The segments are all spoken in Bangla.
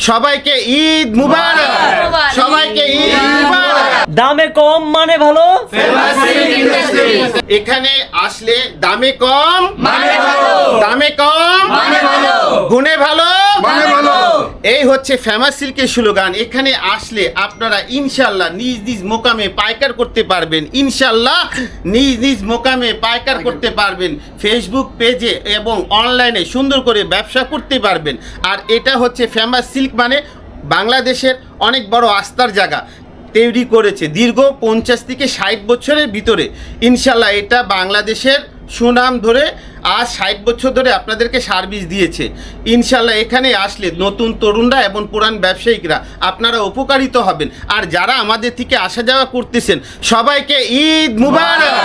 সবাইকে ঈদ মুবারক, সবাইকে ঈদ মুবারক। দামে কম মানে ভালো, এখানে আসলে দামে কম মানে ভালো, দামে কম মানে ভালো, গুণে ভালো মানে ভালো। এই হচ্ছে ফেমাস সিল্কের স্লোগান। এখানে আসলে আপনারা ইনশাআল্লাহ নিজ নিজ মোকামে পাইকার করতে পারবেন, ইনশাআল্লাহ নিজ নিজ মোকামে পাইকার করতে পারবেন। ফেসবুক পেজে এবং অনলাইনে সুন্দর করে ব্যবসা করতে পারবেন। আর এটা হচ্ছে ফেমাস সিল্ক মানে বাংলাদেশের অনেক বড় আস্থার জায়গা তৈরি করেছে দীর্ঘ 50 থেকে 60 বছরের ভিতরে। ইনশাল্লাহ এটা বাংলাদেশের সুনাম ধরে আজ 60 বছর ধরে আপনাদেরকে সার্ভিস দিয়েছে। ইনশাল্লাহ এখানে আসলে নতুন তরুণরা এবং পুরান ব্যবসায়িকরা আপনারা উপকারিত হবেন। আর যারা আমাদের থেকে আসা যাওয়া করতেছেন সবাইকে ঈদ মুবারক,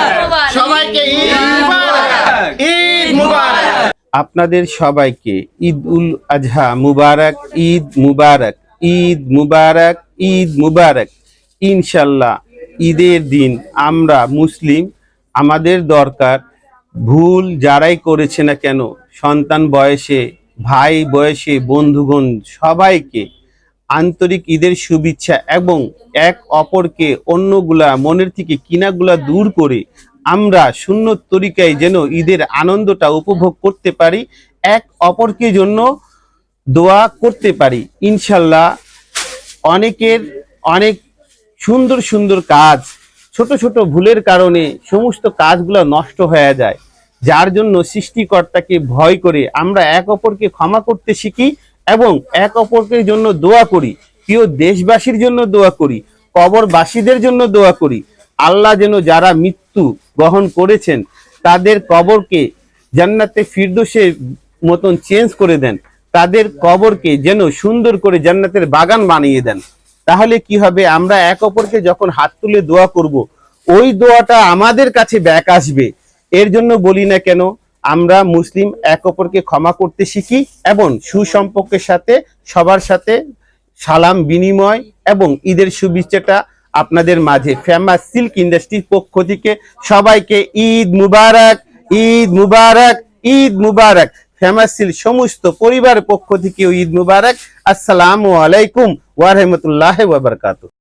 সবাইকে ঈদ মুবারক, ঈদ মুবারক। আপনাদের সবাইকে ঈদ উল আজহা মুবারক, ঈদ মুবারক, ঈদ মুবারক, ঈদ মুবারক। ইনশাল্লাহ ঈদের দিন আমরা মুসলিম, আমাদের দরকার ভুল যারাই করেছে না কেন, সন্তান বয়সে, ভাই বয়সে, বন্ধুগণ সবাইকে আন্তরিক ঈদের শুভেচ্ছা এবং এক অপরকে অন্যগুলা মনের থেকে কিনাগুলা দূর করে আমরা সুন্নত তরিকায় যেন ঈদের আনন্দটা উপভোগ করতে পারি, এক অপরকে জন্য দোয়া করতে পারি। ইনশাল্লাহ অনেকের অনেক সুন্দর সুন্দর কাজ ছোট ছোট ভুলের কারণে সমস্ত কাজগুলো নষ্ট হয়ে যায়, যার জন্য সৃষ্টিকর্তাকে ভয় করে আমরা এক অপরকে ক্ষমা করতে শিখি এবং এক অপরকে জন্য দোয়া করি। প্রিয় দেশবাসীর জন্য দোয়া করি, কবরবাসীদের জন্য দোয়া করি। আল্লাহ যেন যারা মৃত্যু গ্রহণ করেছেন তাদের কবরকে জান্নাতে ফিরদৌসের মতন চেঞ্জ করে দেন, তাদের কবরকে যেন সুন্দর করে জান্নাতের বাগান বানিয়ে দেন। তাহলে কি হবে, আমরা এক অপরকে যখন হাত তুলে দোয়া করব ওই দোয়াটা আমাদের কাছে ব্যাক আসবে। এর জন্য বলি না কেন, আমরা মুসলিম এক অপরকে ক্ষমা করতে শিখি এবং সুসম্পর্কের সাথে সবার সাথে সালাম বিনিময় এবং ঈদের শুভেচ্ছাটা আপনাদের মাঝে ফেমাস সিল্ক ইন্ডাস্ট্রির পক্ষ থেকে সবাইকে ঈদ মুবারক, ঈদ মুবারক, ঈদ মুবারক। ফেমাস সিল্ক সমস্ত পরিবারের পক্ষ থেকে ঈদ মুবারক। আসসালামু আলাইকুম ওয়া রাহমাতুল্লাহি ওয়া বারাকাতুহু।